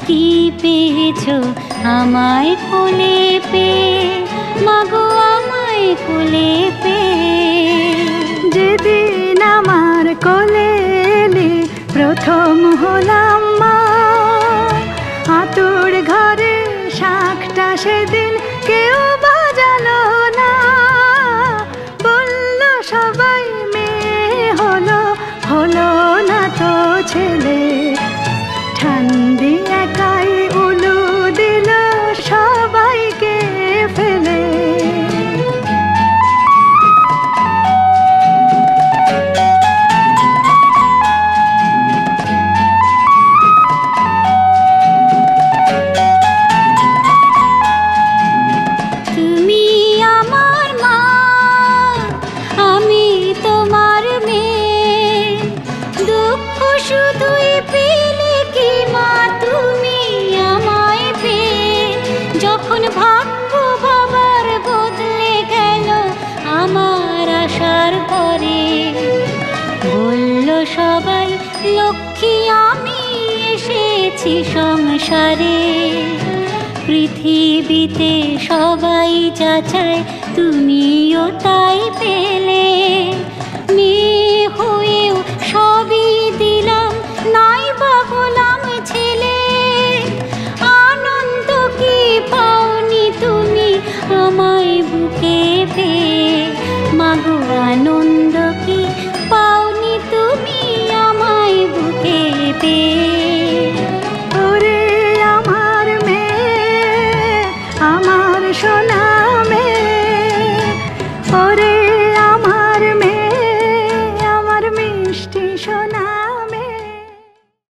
কি পেয়েছো আমায় কোলে পেয়ে, মাগো আমায় কোলে পেয়ে। যেদিন আমার কোলে এলে প্রথম হলাম মা, আতুর ঘরে শাঁখটা সেদিন কেউ বাজালো না। বলল সবাই মেয়ে হলো, হলো না তো ছেলে। ঠান্ডি একাই উলু দিল সবাইকে ফেলে। তুমি আমার মা, আমি তোমার মেয়ে। দুঃখ শুধুই পেলে কি মা তুমি আমায় পেয়ে। যখন ভাগ্য বাবার বদলে গেল আমার আশার পরে, বলল সবাই লক্ষ্মী আমি এসেছি সংসারে। পৃথিবীতে সবাই যা চায় তুমিও তাই পেলে। মেয়ে হয়েও সবই দিলাম, নাই বা হলাম ছেলে। আনন্দ কি পাওনি তুমি আমায় বুকে পেয়ে, মাগো আনন্দ কি পাওনি তুমি আমায় বুকে পেয়ে। ওরে আমার মেয়ে, আমার সোনা মেয়ে, ওরে